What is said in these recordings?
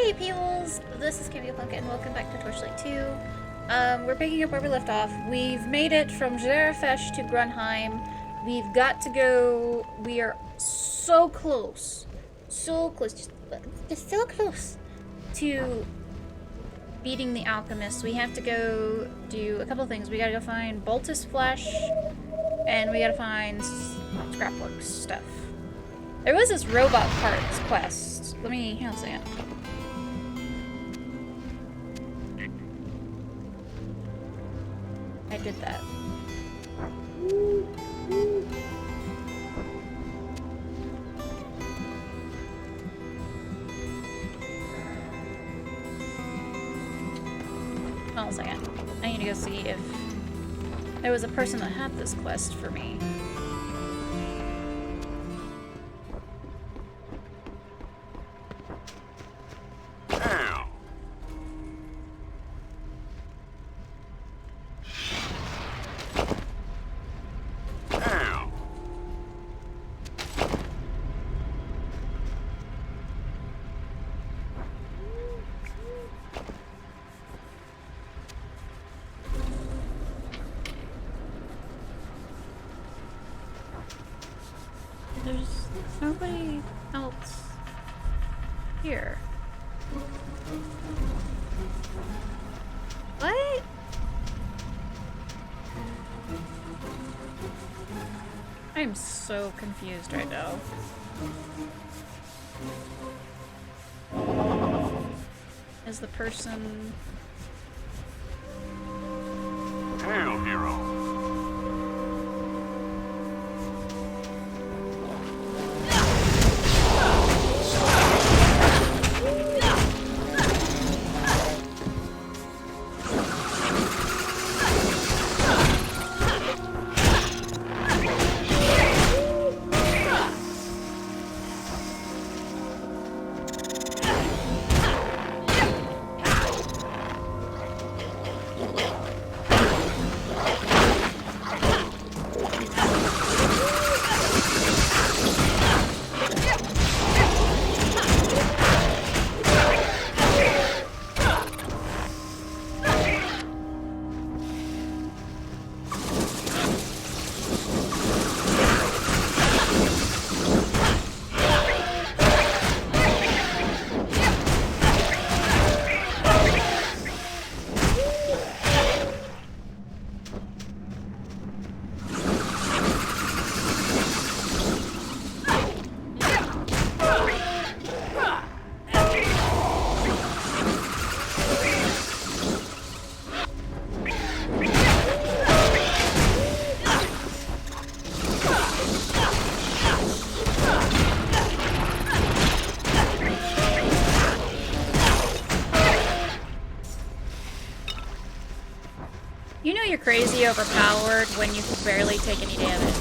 Hey peoples! This is Cameo and welcome back to Torchlight 2. We're picking up where we left off. We've made it from Jarefesh to Grunheim. We've got to go... We are so close. So close. Just so close to beating the alchemist. We have to go do a couple things. We gotta go find Boltus Flesh, and we gotta find scrapwork stuff. There was this robot parts quest. Let me... hang on a second. I did that. Hold on a second. I need to go see if there was a person that had this quest for me. There's nobody else here. What? I'm so confused right now. Is the person... Hail, hero! You know you're crazy overpowered when you can barely take any damage.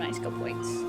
my skill points.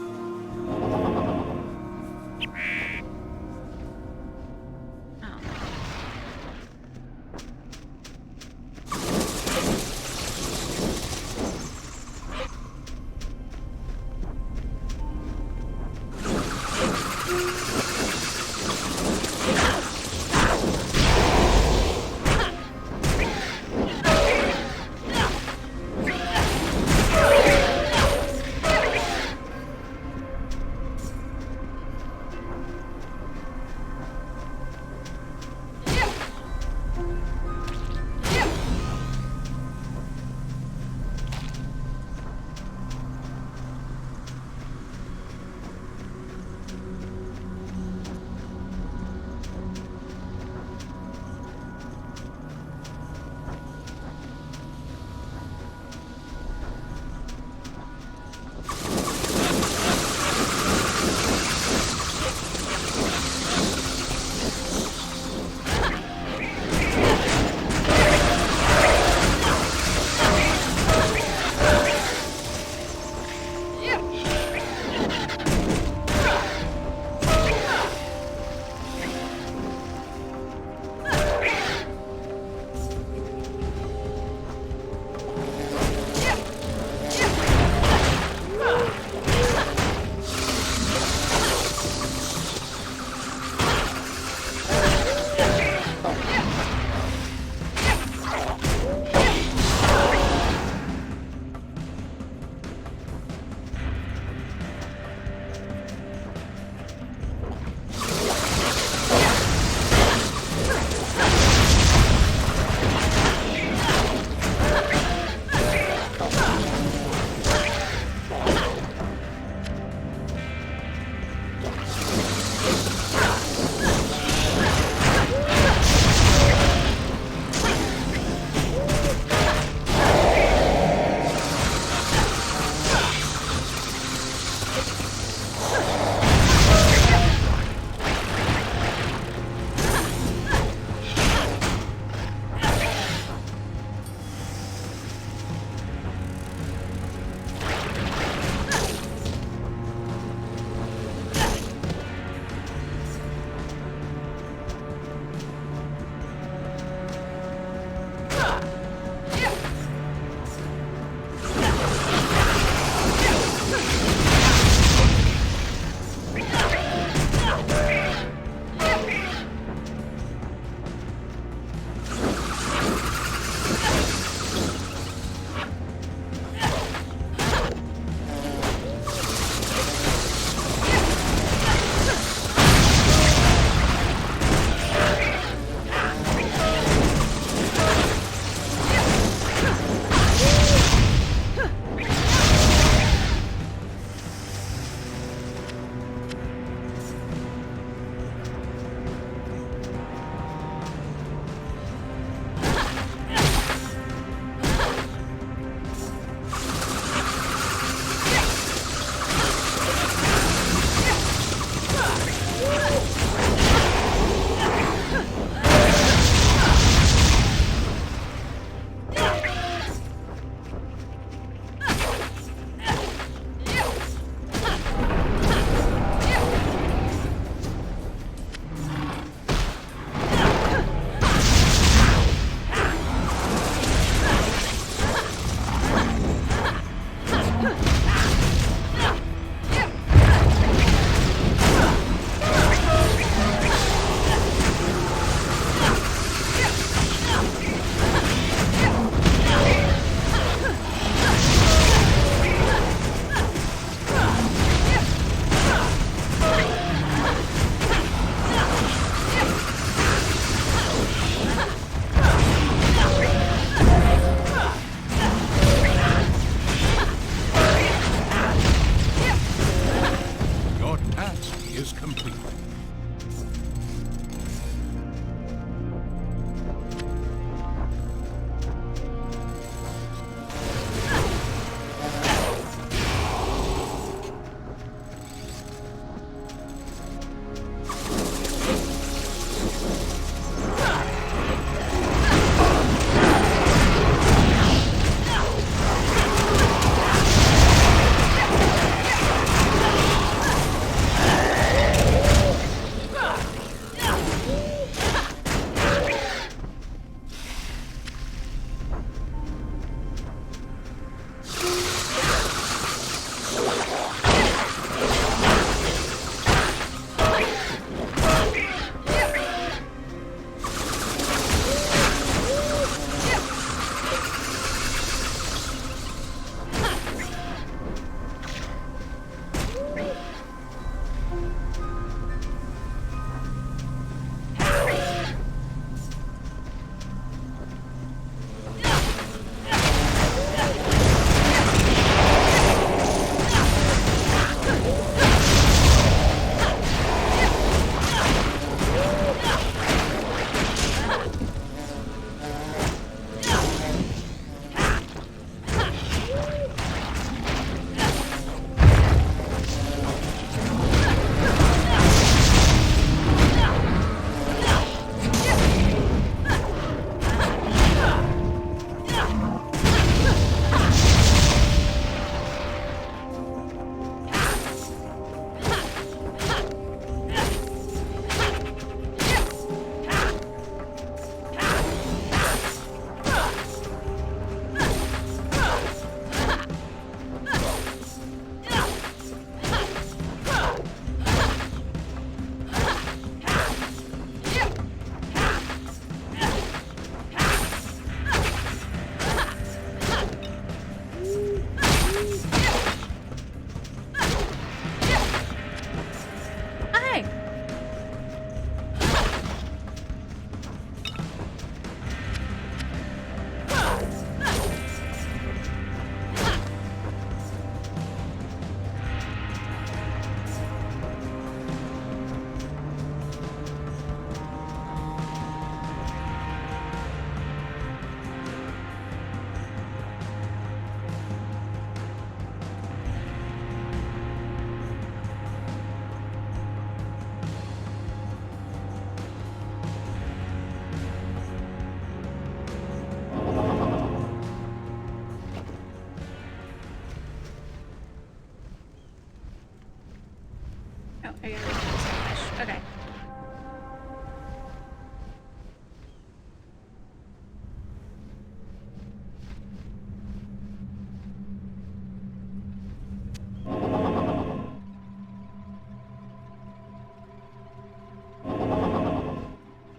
Oh, I gotta look at this fish. Okay.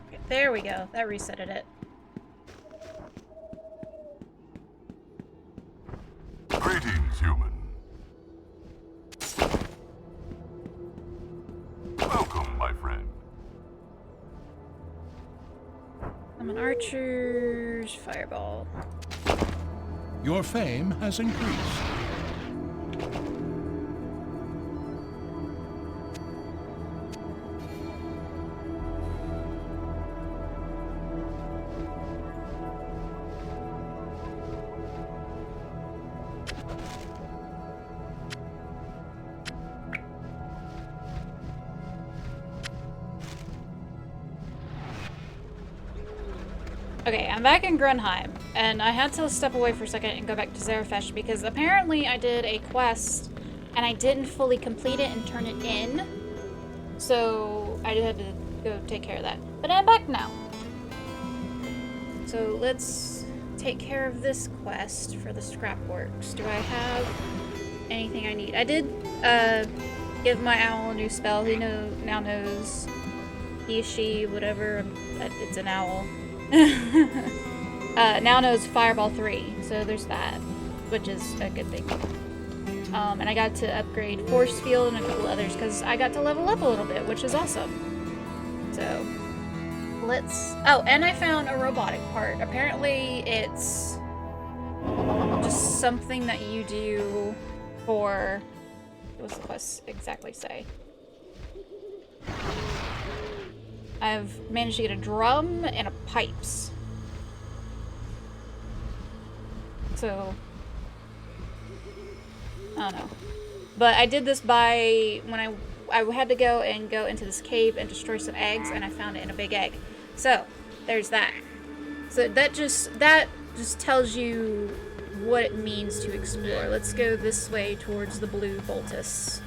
Okay, there we go. That resetted it. Greetings, human. Welcome, my friend. I'm an archer's fireball. Your fame has increased. Okay, I'm back in Grunheim, and I had to step away for a second and go back to Zarefesh because apparently I did a quest and I didn't fully complete it and turn it in. So I had to go take care of that. But I'm back now. So let's take care of this quest for the scrapworks. Do I have anything I need? I did give my owl a new spell. He now knows he, she, whatever, it's an owl. Now knows Fireball 3, so there's that, which is a good thing. And I got to upgrade Force Field and a couple others because I got to level up a little bit, which is awesome. So, let's... Oh, and I found a robotic part. Apparently, it's just something that you do for... What does the quest exactly say? I've managed to get a drum and a pipes. So, I don't know. But I did this by when I had to go into this cave and destroy some eggs, and I found it in a big egg. So, there's that. So that just tells you what it means to explore. Let's go this way towards the blue Boltus.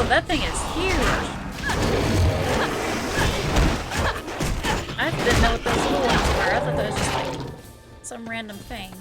That thing is huge. I didn't know what those little ones were. I thought that was just like some random thing.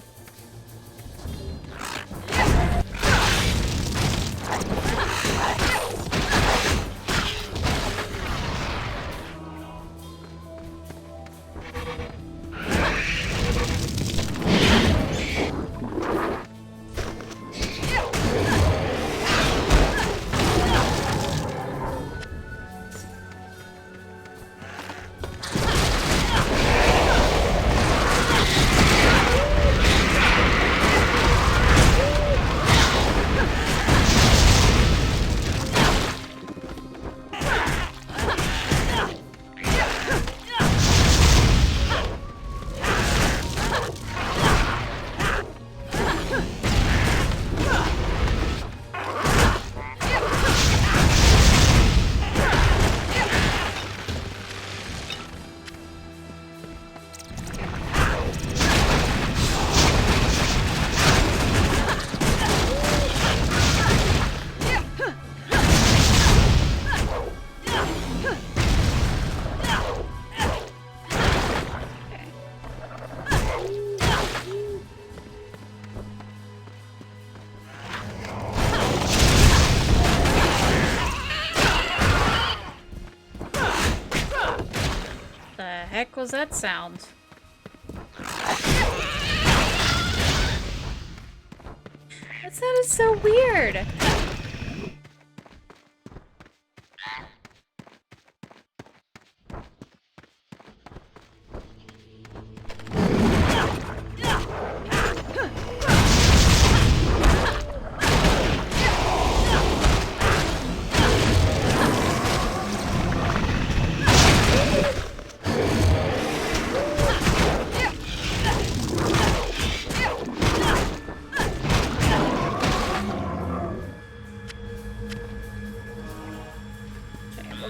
Heck was that sound? That sounded so weird.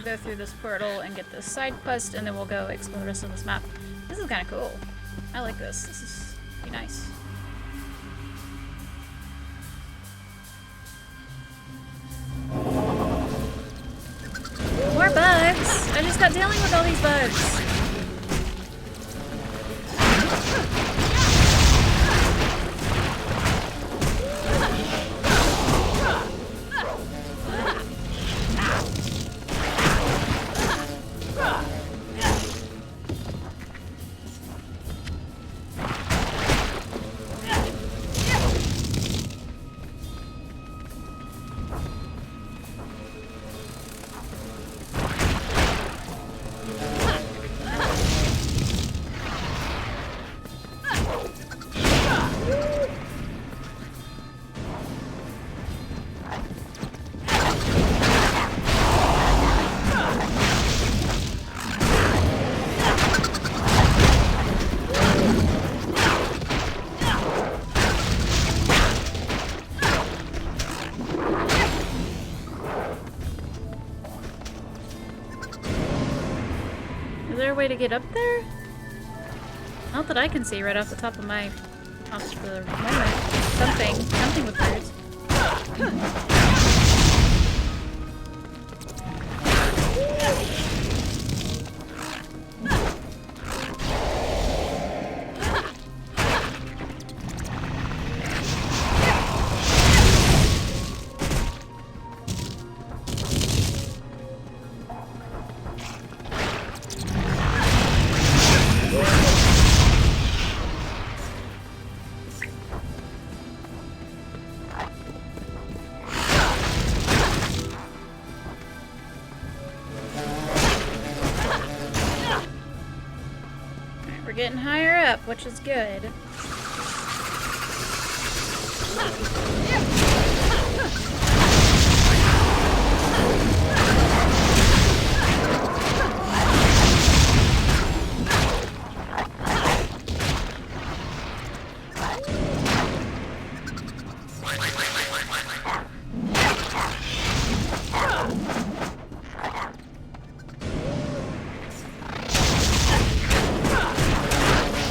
go through this portal and get this side quest, and then we'll go explore the rest of this map. This is kind of cool. I like this. This is pretty nice. More bugs! I just got dealing with all these bugs. Is there a way to get up there? Not that I can see right off the top of my... off the moment. Something with birds. We're getting higher up, which is good.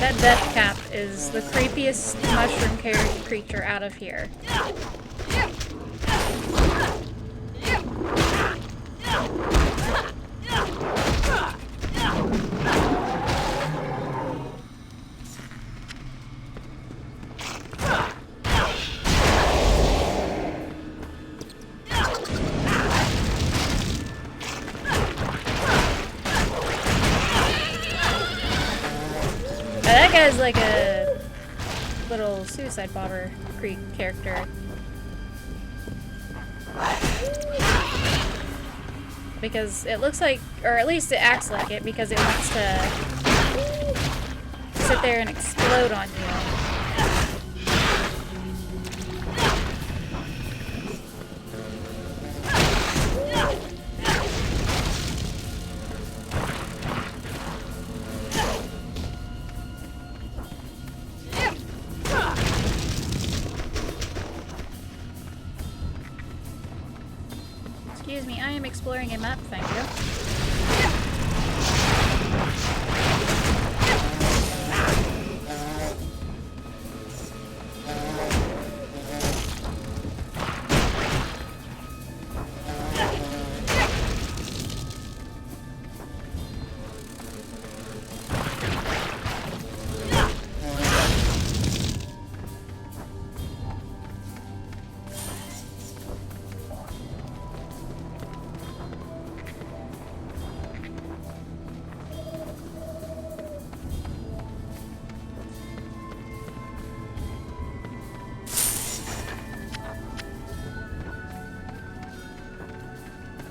That death cap is the creepiest mushroom creature out of here. That guy's like a little suicide bomber character. Because it looks like, or at least it acts like it, because it wants to sit there and explode on you. Excuse me, I am exploring a map, thank you.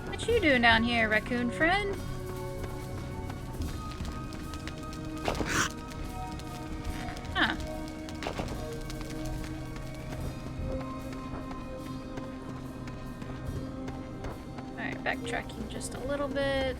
What you doing down here, raccoon friend? Huh. Alright, backtracking just a little bit.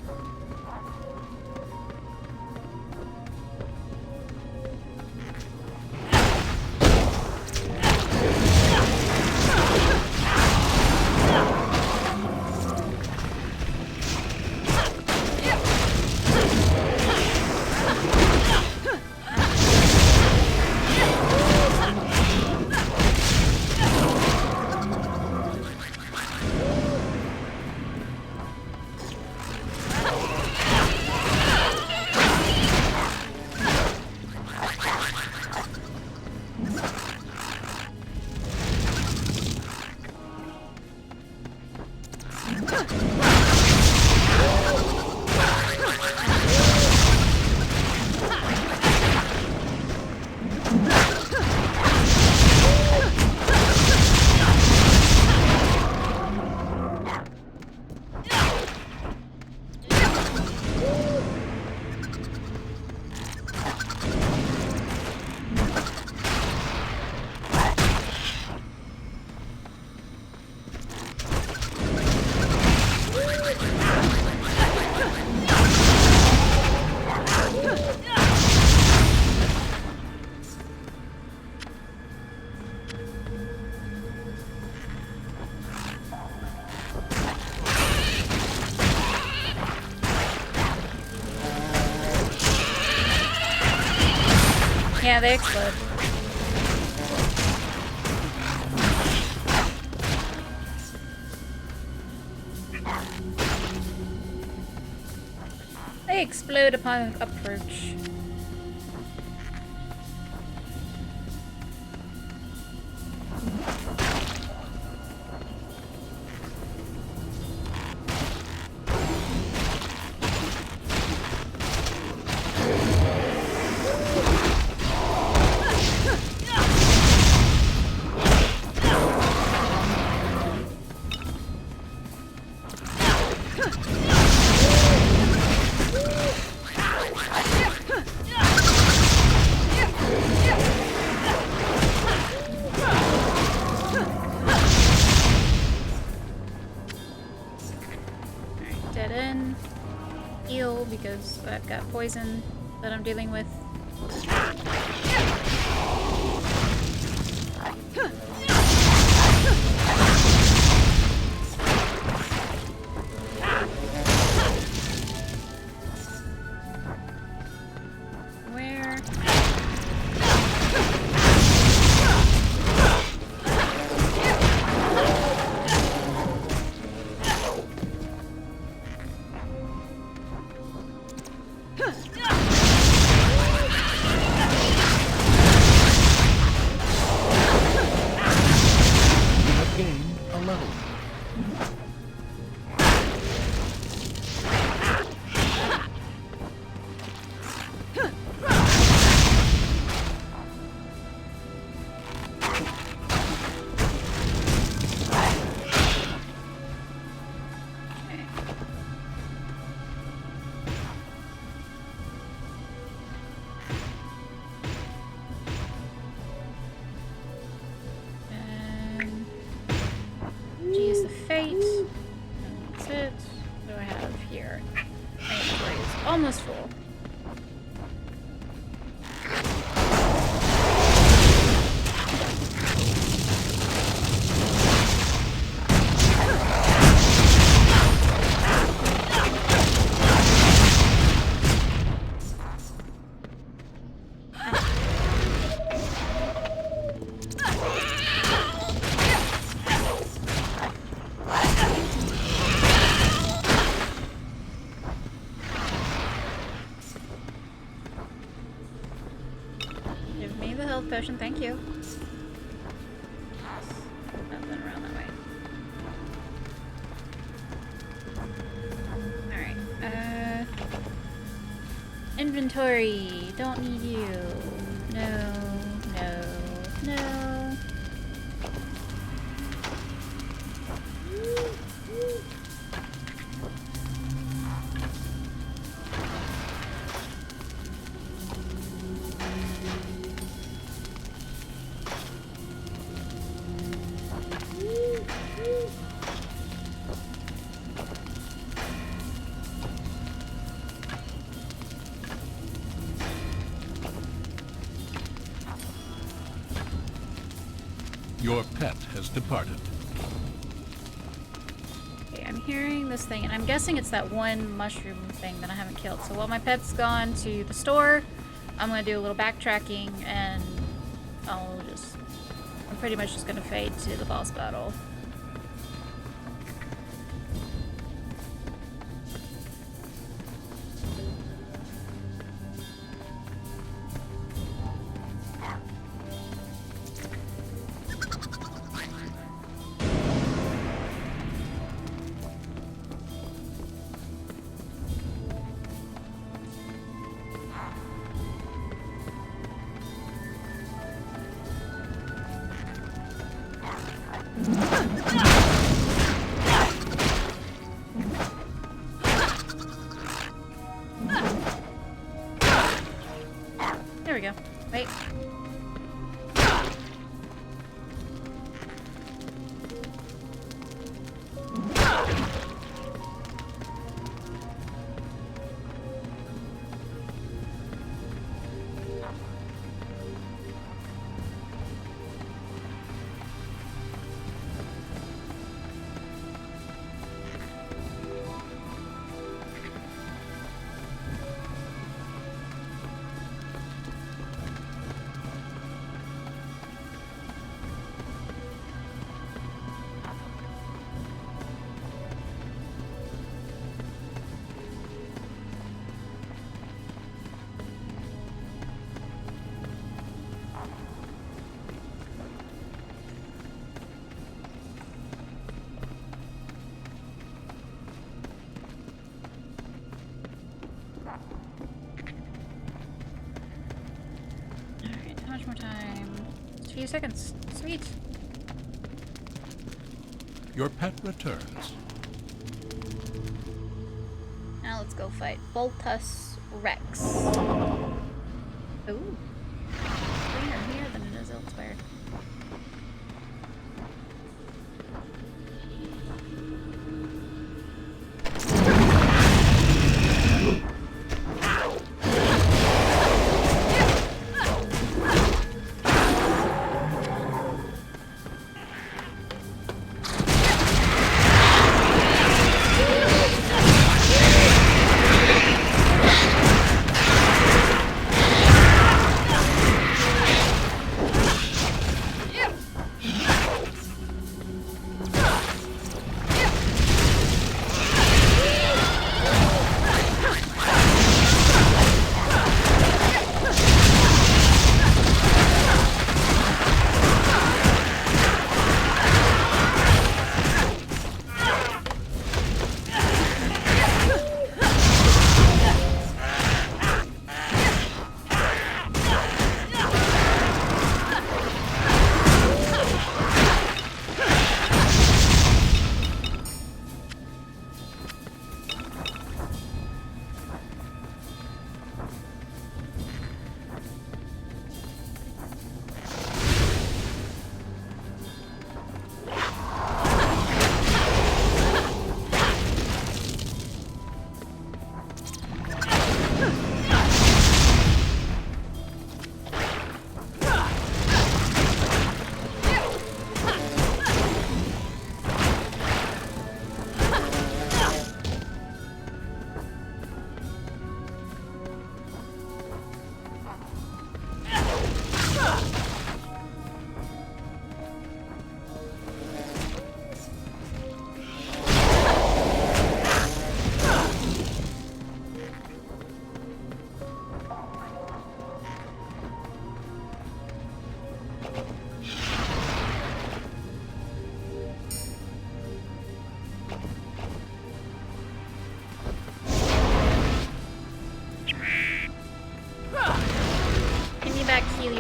they explode. They explode upon approach. Dead end. Heal because I've got poison that I'm dealing with. Where? You have gained a level. And geez, the fate. And that's it. What do I have here? My inventory is almost full. Give me the health potion, thank you. Nothing around that way. Alright, inventory. Don't need you. No, no, no. Your pet has departed. Okay, I'm hearing this thing, and I'm guessing it's that one mushroom thing that I haven't killed. So while my pet's gone to the store, I'm gonna do a little backtracking, and I'm pretty much just gonna fade to the boss battle. There we go. Wait. few seconds. Sweet. Your pet returns. Now let's go fight Voltus Rex. Ooh. Cleaner here than it is elsewhere.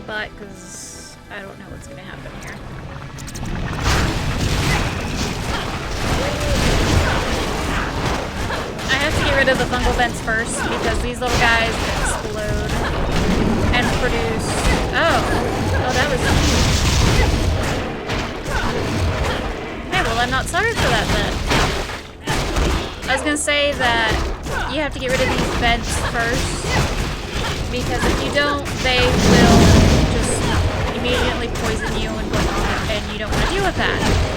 But because I don't know what's gonna happen here. I have to get rid of the fungal vents first because these little guys explode and produce. Oh, that was cute. Okay, well I'm not sorry for that then. I was gonna say that you have to get rid of these vents first because if you don't, they will immediately poison you and whatnot, and you don't want to deal with that.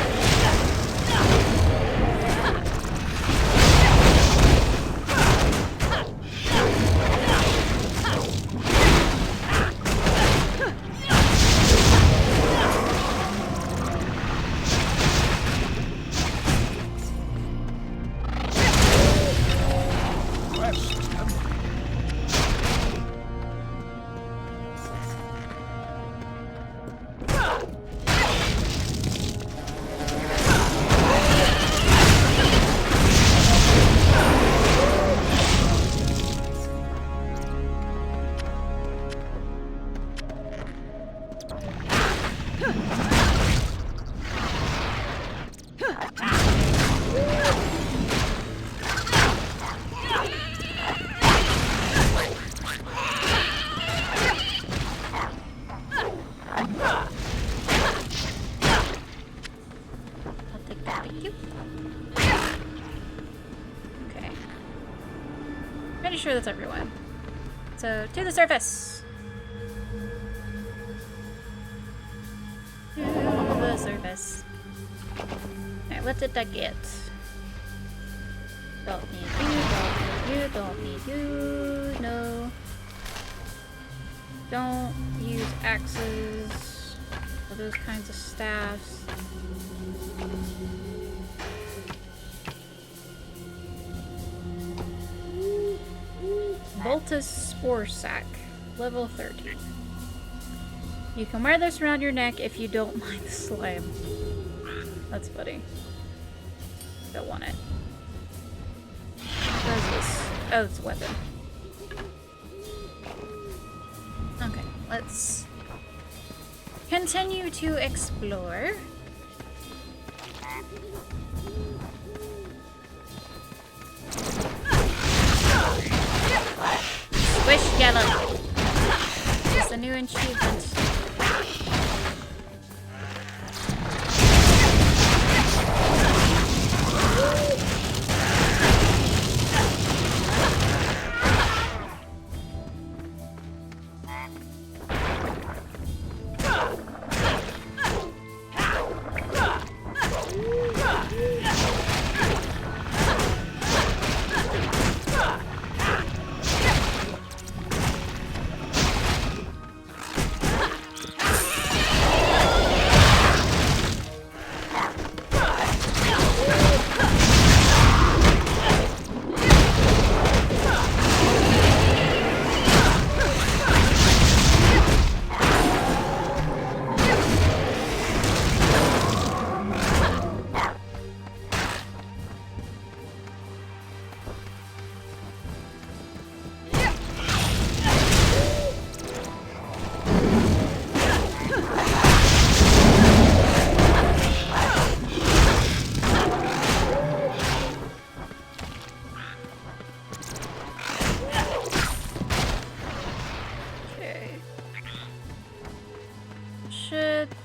Sure that's everyone. So to the surface. To the surface. Alright, what did I get? Don't need you, don't need you, no. Don't use axes or those kinds of staffs. Voltus Spore Sack, level 13. You can wear this around your neck if you don't mind the slime. That's funny. Don't want it. What is this? Oh, it's a weapon. Okay, let's continue to explore. Squish yellow. It's a new achievement.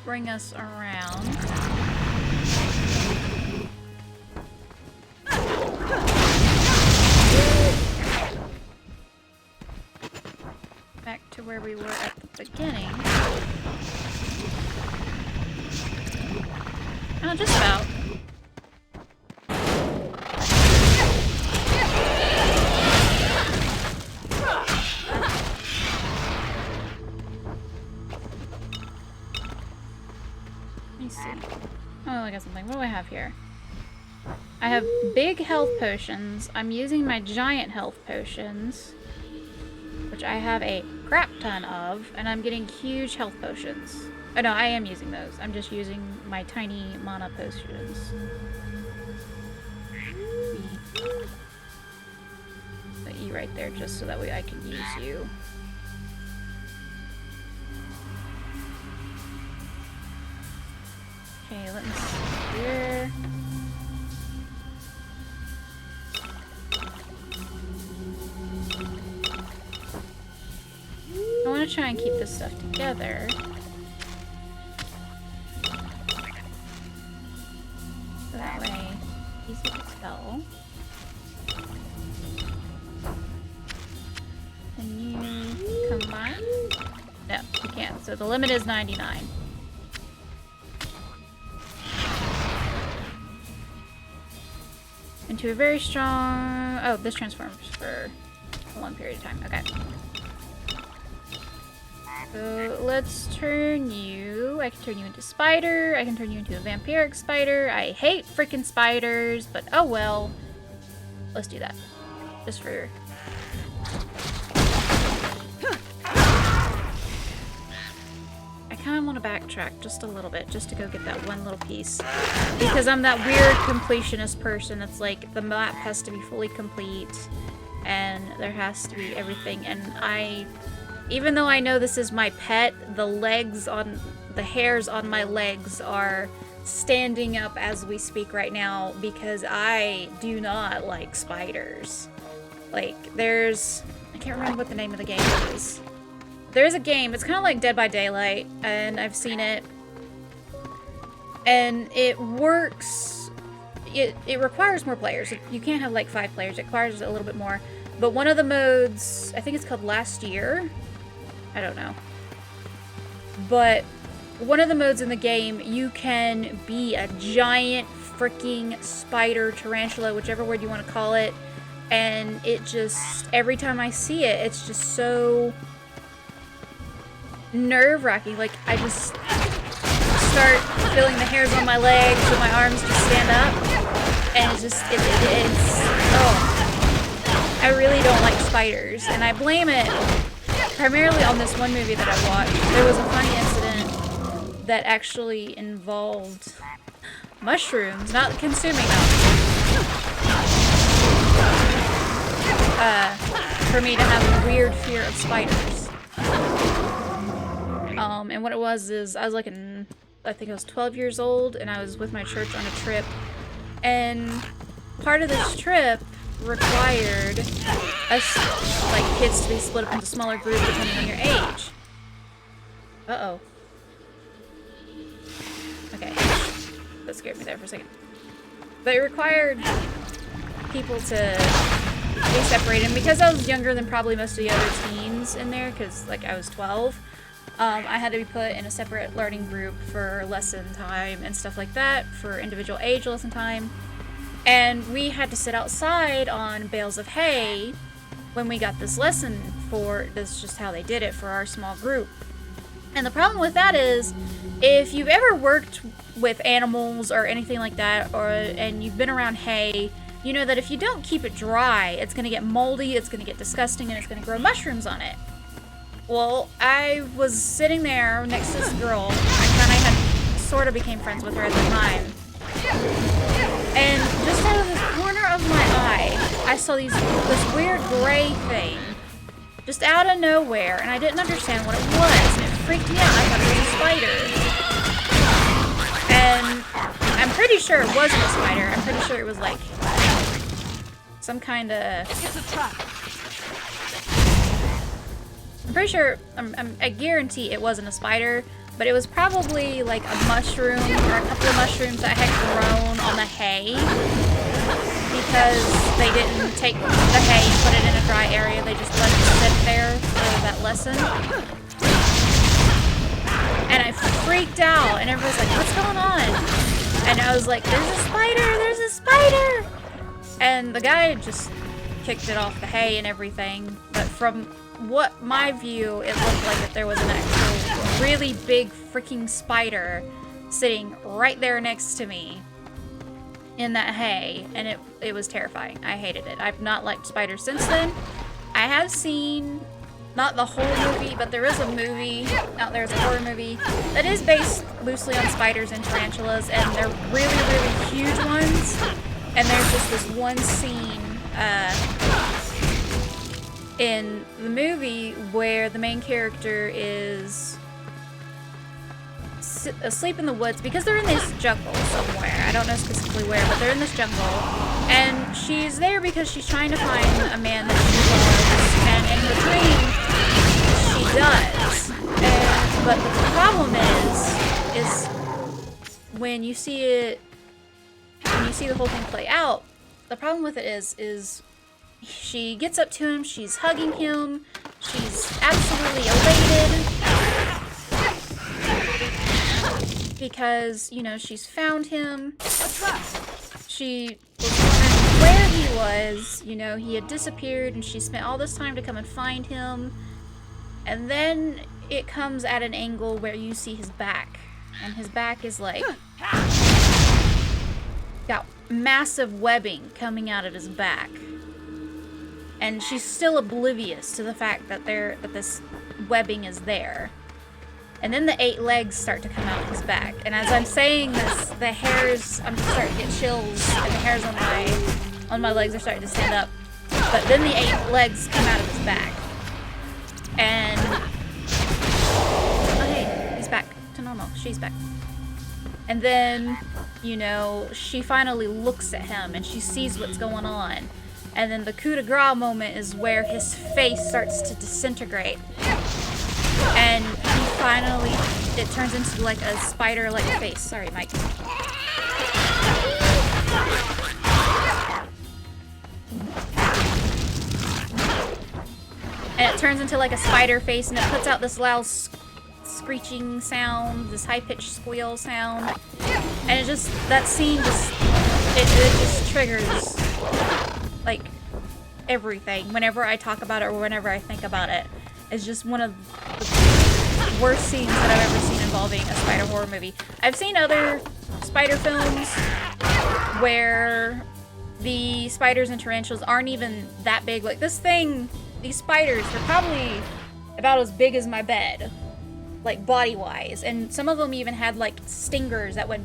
Bring us around. Back to where we were at the beginning. Oh, just about. Oh, I got something. What do I have here? I have big health potions. I'm using my giant health potions, which I have a crap ton of, and I'm getting huge health potions. Oh no, I am using those. I'm just using my tiny mana potions. Put you right there just so that way I can use you. Okay, let me see here. I want to try and keep this stuff together. So that way, easy to spell. Can you combine? No, you can't. So the limit is 99. Into a very strong... Oh, this transforms for a long period of time. Okay. So let's turn you... I can turn you into spider. I can turn you into a vampiric spider. I hate freaking spiders, but oh well. Let's do that. Just for... I kind of want to backtrack just a little bit, just to go get that one little piece. Because I'm that weird completionist person. It's like, the map has to be fully complete, and there has to be everything. And even though I know this is my pet, the hairs on my legs are standing up as we speak right now, because I do not like spiders. Like, I can't remember what the name of the game is. There's a game, it's kind of like Dead by Daylight, and I've seen it. And it works, it requires more players. You can't have like 5 players, it requires a little bit more. But one of the modes, I think it's called Last Year. I don't know. But one of the modes in the game, you can be a giant freaking spider, tarantula, whichever word you want to call it. And it just, every time I see it, it's just so nerve-wracking. Like, I just start feeling the hairs on my legs and my arms just stand up, and it's just oh, I really don't like spiders, and I blame it primarily on this one movie that I watched. There was a funny incident that actually involved mushrooms, not consuming them, for me to have a weird fear of spiders. And what it was is I was like I think I was 12 years old, and I was with my church on a trip. And part of this trip required us, like, kids to be split up into smaller groups depending on your age. Uh-oh. Okay. That scared me there for a second. But it required people to be separated. And because I was younger than probably most of the other teens in there, because, like, I was 12, I had to be put in a separate learning group for lesson time and stuff like that, for individual age lesson time. And we had to sit outside on bales of hay when we got this lesson for, this is just how they did it for our small group. And the problem with that is, if you've ever worked with animals or anything like that, and you've been around hay, you know that if you don't keep it dry, it's going to get moldy, it's going to get disgusting, and it's going to grow mushrooms on it. Well, I was sitting there next to this girl. I kind of had sort of became friends with her at the time. And just out of the corner of my eye, I saw this weird gray thing just out of nowhere, and I didn't understand what it was, and it freaked me out. I thought it was a spider. And I'm pretty sure it wasn't a spider. I'm pretty sure it was like some kind of... It's a trap. I'm pretty sure, I guarantee it wasn't a spider, but it was probably like a mushroom or a couple of mushrooms that had grown on the hay, because they didn't take the hay and put it in a dry area. They just let it sit there for that lesson. And I freaked out, and everybody's like, what's going on? And I was like, there's a spider, there's a spider! And the guy just kicked it off the hay and everything, but from what my view, it looked like that there was an actual really big freaking spider sitting right there next to me in that hay, and it was terrifying. I hated it. I've not liked spiders since then. I have seen, not the whole movie, but there is a movie out there, it's a horror movie, that is based loosely on spiders and tarantulas, and they're really, really huge ones. And there's just this one scene in the movie where the main character is asleep in the woods, because they're in this jungle somewhere. I don't know specifically where, but they're in this jungle. And she's there because she's trying to find a man that she loves. And in her dream, she does. But the problem is when you see it, when you see the whole thing play out, the problem with it is she gets up to him, she's hugging him, she's absolutely elated because, you know, she's found him. She was wondering where he was, you know, he had disappeared, and she spent all this time to come and find him. And then it comes at an angle where you see his back, and his back is like got massive webbing coming out of his back. And she's still oblivious to the fact that this webbing is there. And then the 8 legs start to come out of his back. And as I'm saying this, the hairs, I'm starting to get chills, and the hairs on my legs are starting to stand up. But then the 8 legs come out of his back. And oh hey, he's back to normal. She's back. And then, you know, she finally looks at him and she sees what's going on. And then the coup de grace moment is where his face starts to disintegrate. And he finally, it turns into like a spider-like face. Sorry, Mike. And it turns into like a spider face, and it puts out this loud screeching sound, this high-pitched squeal sound. And it just, that scene just, it just triggers like everything whenever I talk about it or whenever I think about it. It's just one of the worst scenes that I've ever seen involving a spider horror movie. I've seen other spider films where the spiders and tarantulas aren't even that big. Like this thing, these spiders, they're probably about as big as my bed, like body-wise. And some of them even had like stingers that would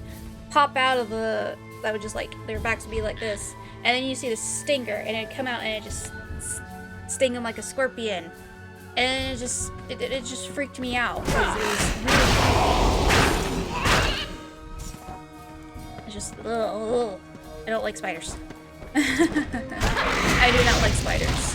pop out of that would just like, their backs would be like this. And then you see the stinger, and it'd come out and it just sting them like a scorpion. And it just freaked me out because it was really creepy. It's just, ugh. I don't like spiders. I do not like spiders.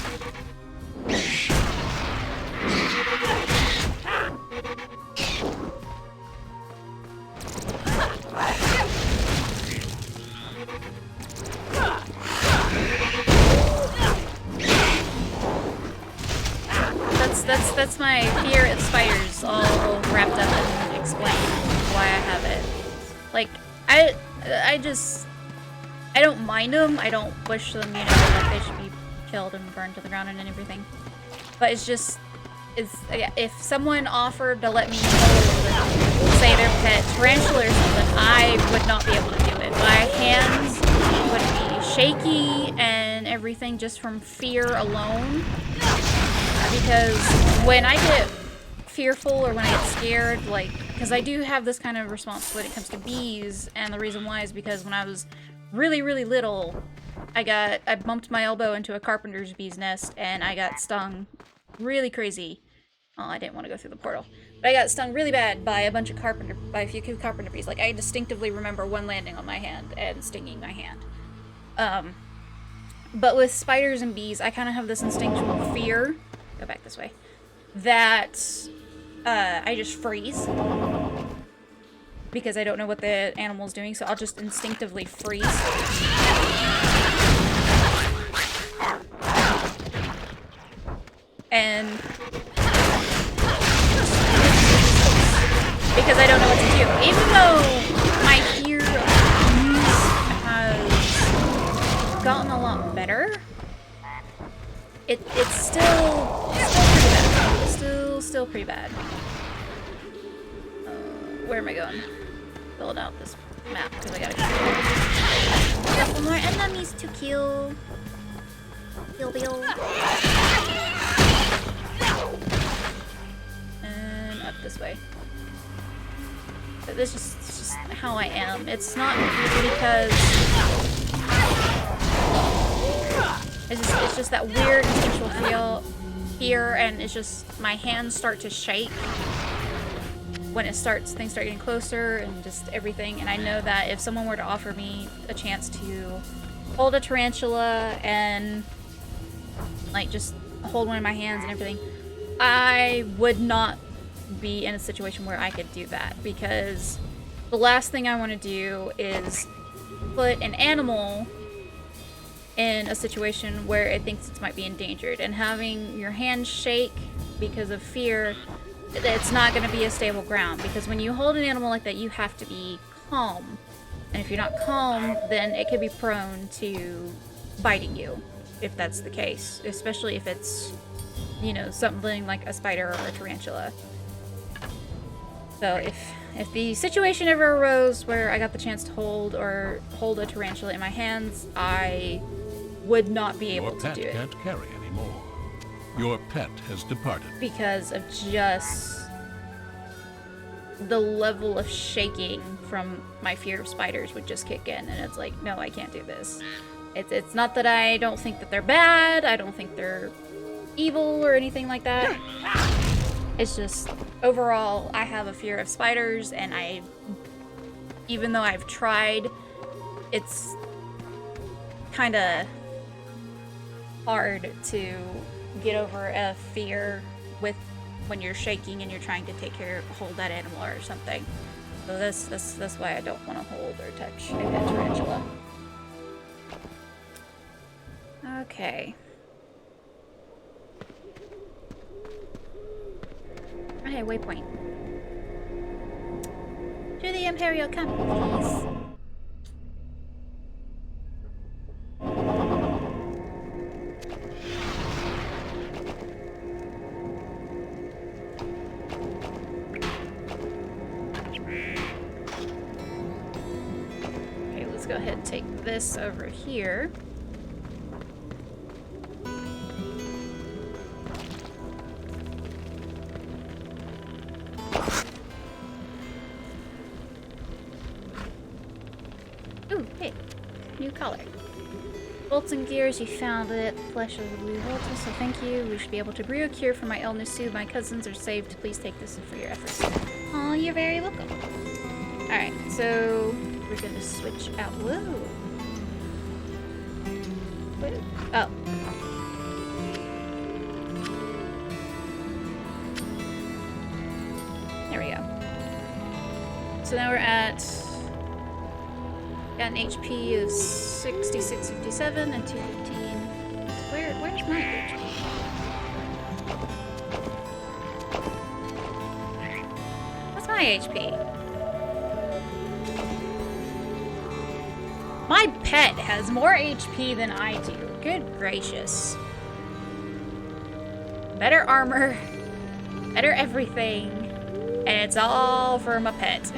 That's my fear of spiders all wrapped up and explained why I have it. Like, I don't mind them. I don't wish them, you know, like they should be killed and burned to the ground and everything. But it's just, yeah, if someone offered to let me hold, say, their pet tarantula or something, I would not be able to do it. My hands would be shaky and everything just from fear alone. Because when I get fearful or when I get scared, like, because I do have this kind of response when it comes to bees, and the reason why is because when I was really, really little, I bumped my elbow into a carpenter's bee's nest, and I got stung really crazy. Oh, I didn't want to go through the portal. But I got stung really bad by a few carpenter bees. Like, I distinctively remember one landing on my hand and stinging my hand. But with spiders and bees, I kind of have this instinctual fear. Go back this way. That I just freeze because I don't know what the animal's doing, so I'll just instinctively freeze. And because I don't know what to do. Even though my fear of bees has gotten a lot better, it's still pretty bad. Still pretty bad. Where am I going? Build out this map because I gotta kill a couple more enemies to kill. Kill. And up this way. But this is just how I am. It's not because it's just that weird instinctual fear, and it's just my hands start to shake when things start getting closer and just everything. And I know that if someone were to offer me a chance to hold a tarantula and like just hold one in my hands and everything, I would not be in a situation where I could do that, because the last thing I want to do is put an animal in a situation where it thinks it might be endangered, and having your hand shake because of fear, it's not going to be a stable ground, because when you hold an animal like that, you have to be calm, and if you're not calm, then it could be prone to biting you, if that's the case, especially if it's, you know, something like a spider or a tarantula. So if the situation ever arose where I got the chance to hold a tarantula in my hands, I would not be able to do it. Your pet can't carry anymore. Your pet has departed. Because of just the level of shaking from my fear of spiders would just kick in, and it's like, no, I can't do this. It's not that I don't think that they're bad, I don't think they're evil or anything like that. It's just, overall, I have a fear of spiders, and even though I've tried, it's kind of hard to get over a fear when you're shaking and you're trying to hold that animal or something. So that's why I don't want to hold or touch a tarantula. Okay. Okay, waypoint. To the Imperial camp, please. Okay, let's go ahead and take this over here. Ooh, hey, new color. Bolts and gears, you found it. Flesh of the blue voltus, so thank you. We should be able to brew a cure for my illness soon. My cousins are saved. Please take this for your efforts. Aw, you're very welcome. Alright, so we're gonna switch out. Whoa. Whoa. Oh. There we go. So now we're at got an HP of 6657 and 215. Where's my HP? What's my HP? My pet has more HP than I do. Good gracious. Better armor, better everything, and it's all for my pet.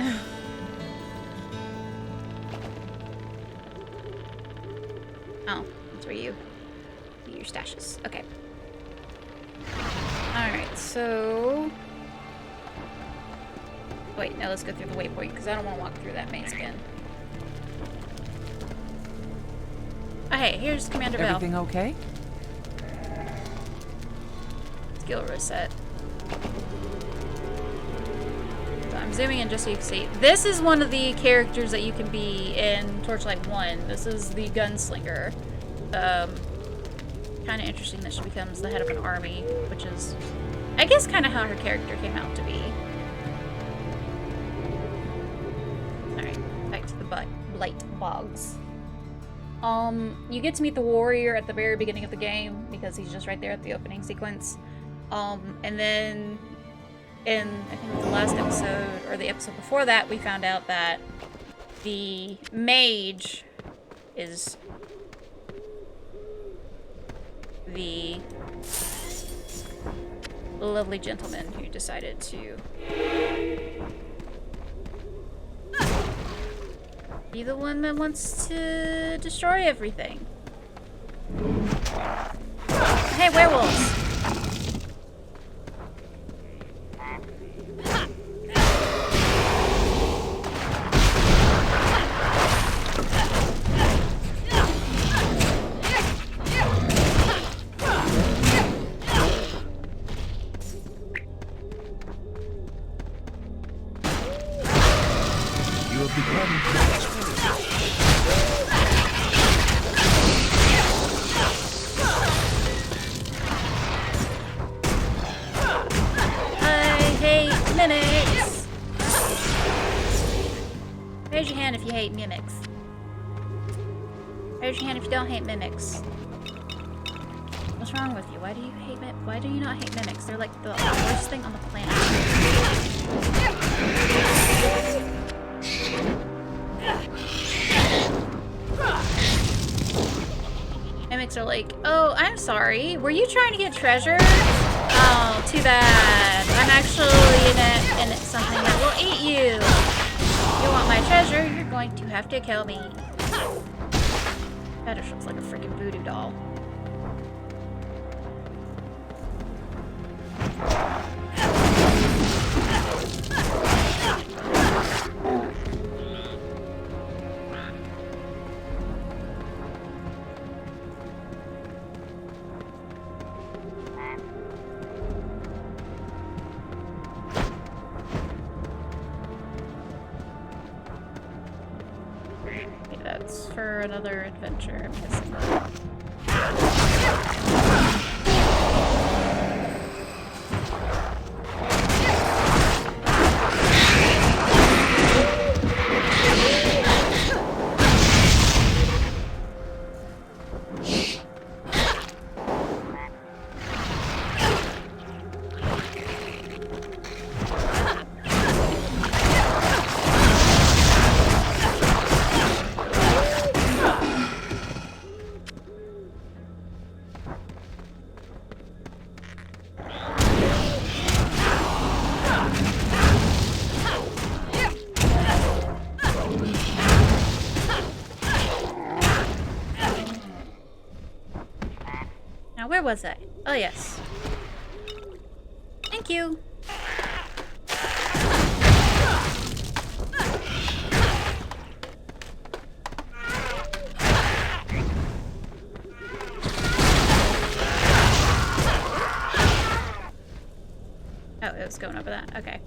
Oh, that's where you do your stashes. Okay. Alright, so... Wait, now let's go through the waypoint, because I don't want to walk through that maze again. Oh, hey, here's Commander Bell. Everything okay? Skill reset. So I'm zooming in just so you can see. This is one of the characters that you can be in Torchlight 1. This is the gunslinger. Kind of interesting that she becomes the head of an army, which is, I guess, kind of how her character came out to be. Alright, back to the Blight Bogs. You get to meet the warrior at the very beginning of the game, because he's just right there at the opening sequence. And then in, I think the last episode, or the episode before that, we found out that the mage is the lovely gentleman who decided to be the one that wants to destroy everything. Hey, werewolves! Raise your hand if you hate mimics. Raise your hand if you don't hate mimics. What's wrong with you? Why do you hate why do you not hate mimics? They're like the worst thing on the planet. Mimics are like, oh, I'm sorry. Were you trying to get treasure? Oh, too bad. I'm actually in something that will eat you. You want my treasure, you're going to have to kill me. That just looks like a freaking voodoo doll. That's for another adventure, I'm guessing. Where was I? Oh, yes. Thank you. it was going over that. Okay.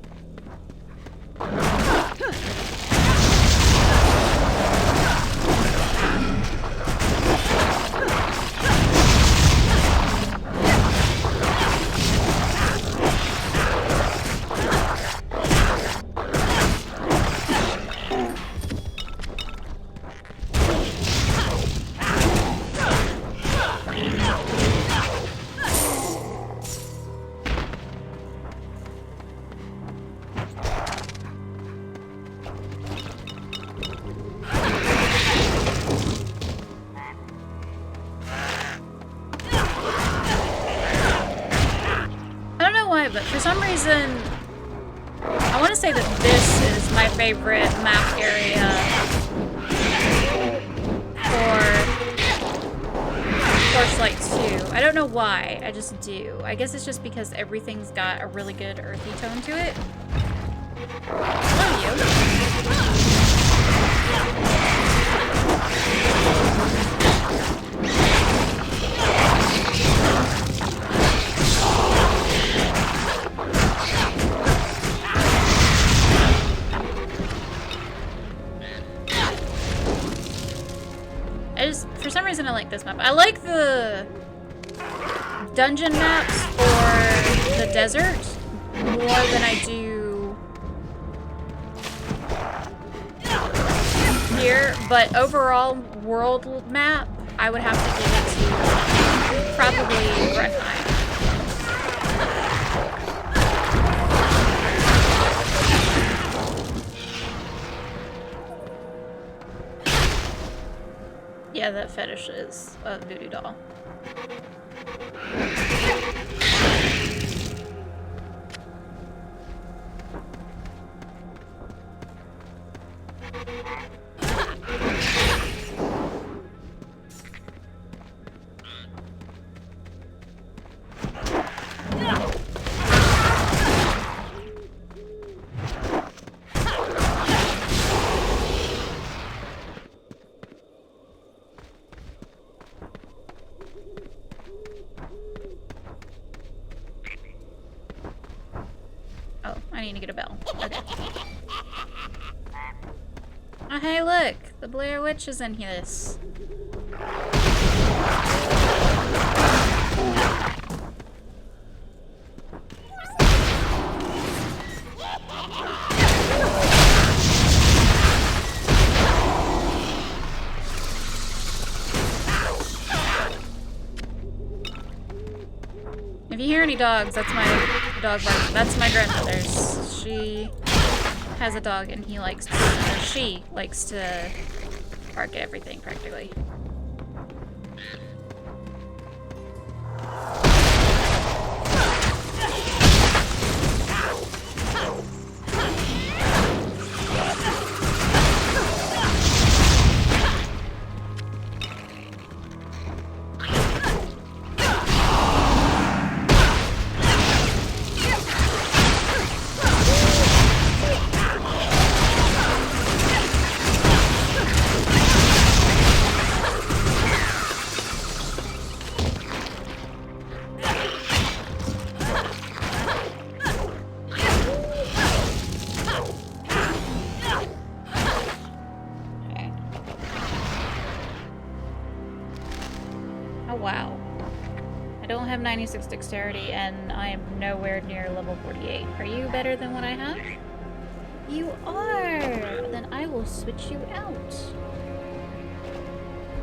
But for some reason, I want to say that this is my favorite map area for Torchlight 2. I don't know why, I just do. I guess it's just because everything's got a really good earthy tone to it. Hello, you. For some reason I like this map. I like the dungeon maps for the desert more than I do here, but overall world map, I would have to give it to probably Grunheim. Yeah, that fetish is a voodoo doll. I need to get a bell. Okay. Oh, hey, look! The Blair Witch is in this. If you hear any dogs, that's my dog bark. That's my grandmother's. She has a dog and he likes to, or she likes to bark at everything practically. Wow. I don't have 96 dexterity and I am nowhere near level 48. Are you better than what I have? You are! Then I will switch you out.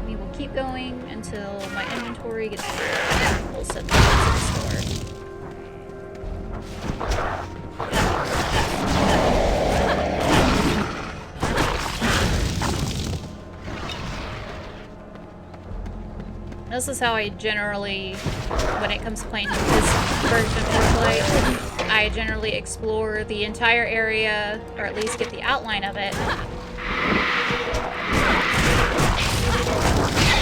We will keep going until my inventory gets full. We'll set the store. This is how I generally, when it comes to playing this version of Torchlight, I generally explore the entire area, or at least get the outline of it.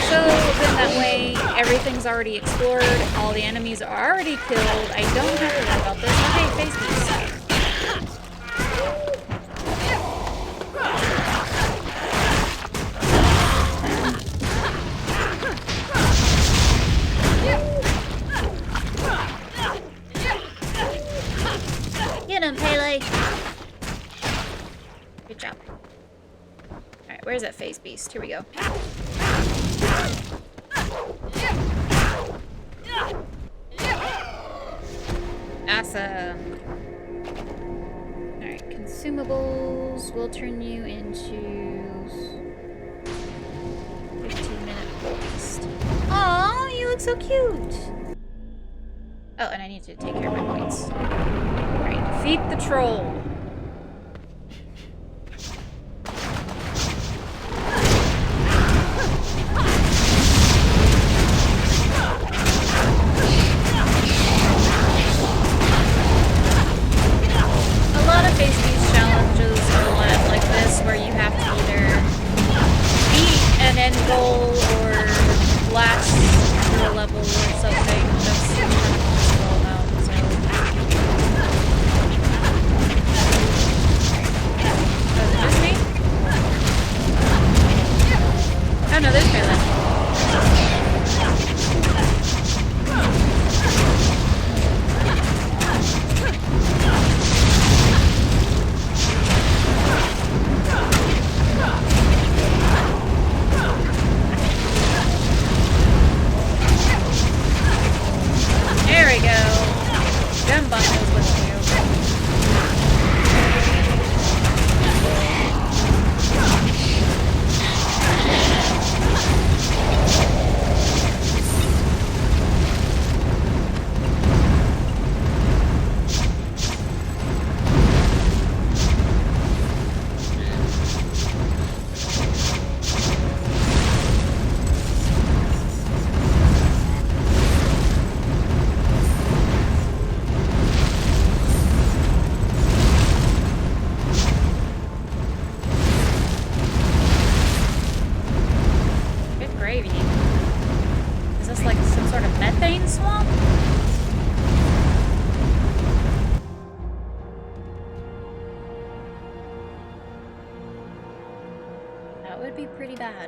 So then that way, everything's already explored, all the enemies are already killed, I don't have to worry about this. Okay, face piece. phase beast. Here we go. Awesome. Alright, consumables will turn you into 15-minute beast. Aw, you look so cute! Oh, and I need to take care of my points. Alright, defeat the troll. Goal or blast through a level or something that's kind of impossible about, so. Oh, is it just me? Oh no, there's Kaylin.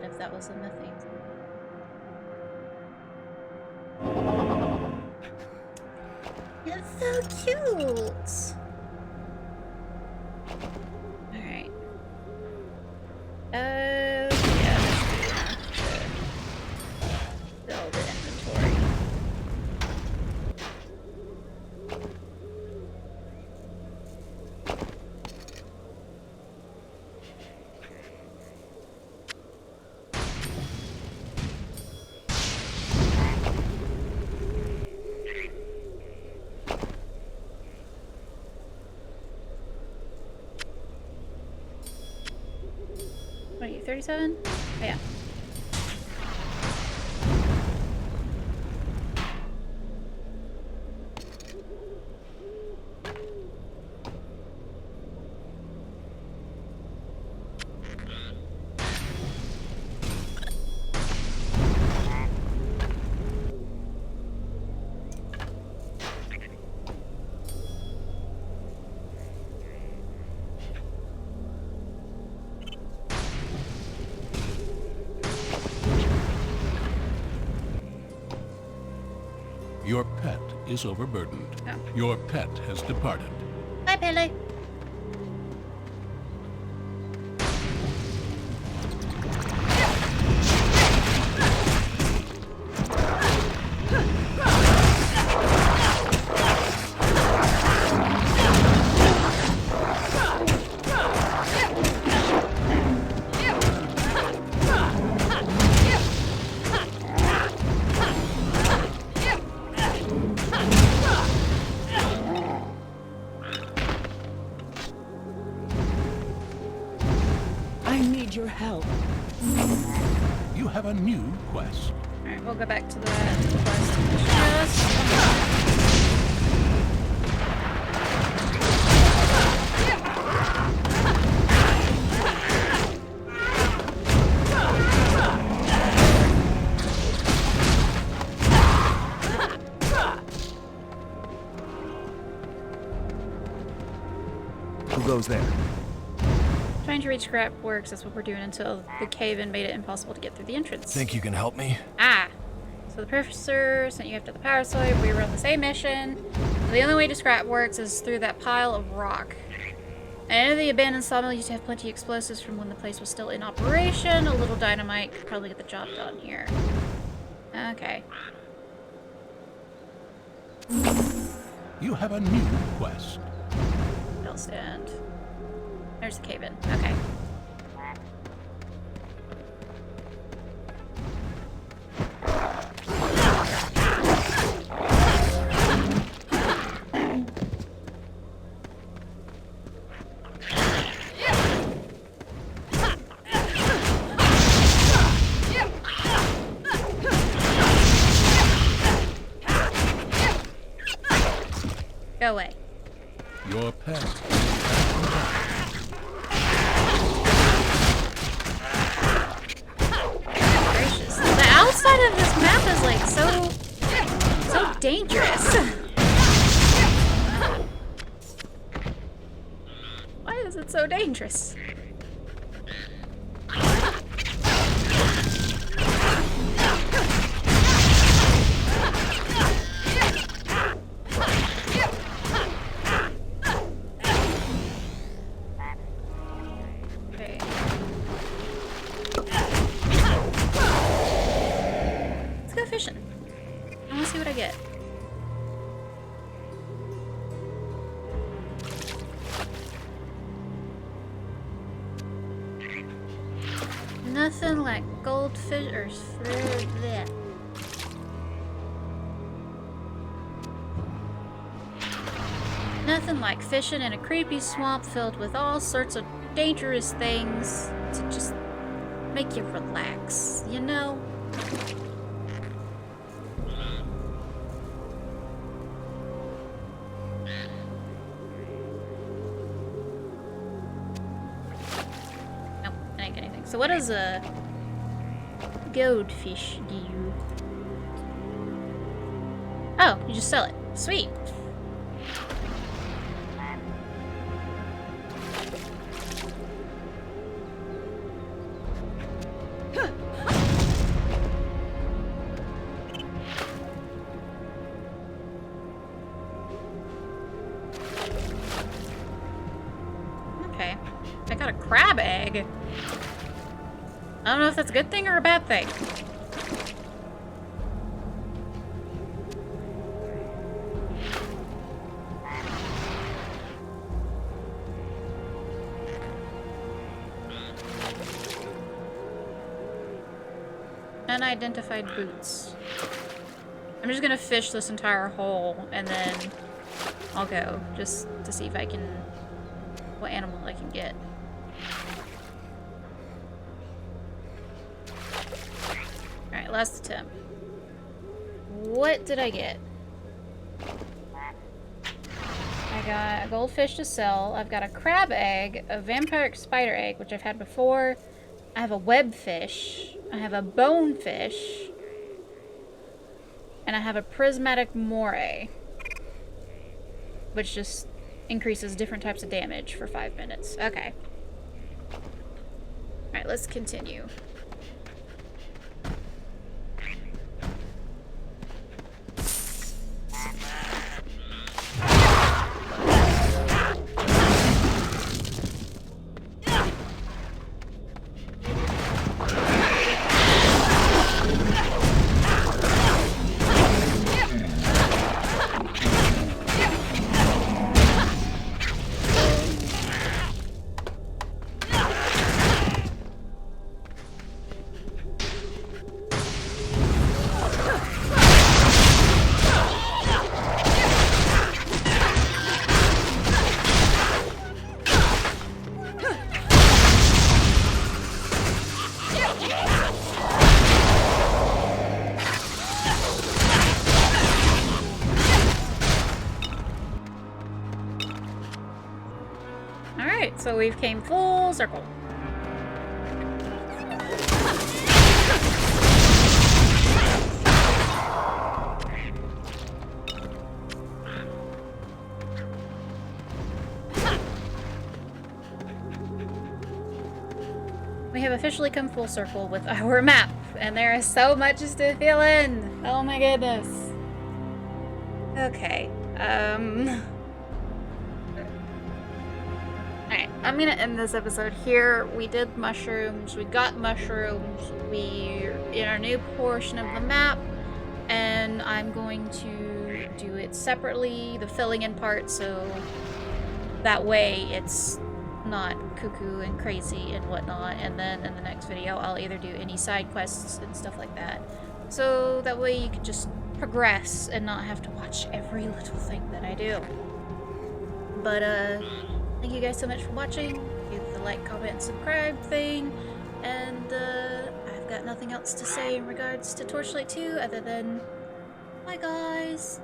If that was a methane. It's so cute. All right. Yeah. Build the inventory. What are you, 37? Oh, yeah. Your pet is overburdened. Oh. Your pet has departed. Bye, Pele. Your help. You have a new quest. Alright, we'll go back to the quest. Who goes there? Trying to reach scrap works. That's what we're doing until the cave-in made it impossible to get through the entrance. Think you can help me? Ah! So the professor sent you after the power soy. We were on the same mission. The only way to scrap works is through that pile of rock. I know the abandoned sawmill used to have plenty of explosives from when the place was still in operation. A little dynamite could probably get the job done here. Okay. You have a new quest. They'll stand. There's the cave-in. Okay. Go away. Your pet. Gracious. The outside of this map is like so dangerous. Why is it so dangerous? Nothing like goldfish or that. Nothing like fishing in a creepy swamp filled with all sorts of dangerous things to just make you relax, you know? So what does a goldfish do? Oh, you just sell it. Sweet. Okay. I got a crab egg. I don't know if that's a good thing or a bad thing. Unidentified boots. I'm just gonna fish this entire hole and then I'll go just to see if I can, what animal I can get. Alright, last attempt. What did I get? I got a goldfish to sell. I've got a crab egg, a vampiric spider egg, which I've had before. I have a webfish. I have a bonefish. And I have a prismatic moray, which just increases different types of damage for 5 minutes. Okay. Alright, let's continue. So we've came full circle. We have officially come full circle with our map, and there is so much to fill in. Oh my goodness. Okay. Alright. I'm gonna end this episode here. We did mushrooms, we got mushrooms, we're in our new portion of the map, and I'm going to do it separately, the filling in part, so that way it's not cuckoo and crazy and whatnot, and then in the next video I'll either do any side quests and stuff like that. So that way you can just progress and not have to watch every little thing that I do. But thank you guys so much for watching. Do the like, comment, and subscribe thing. And I've got nothing else to say in regards to Torchlight 2 other than bye guys.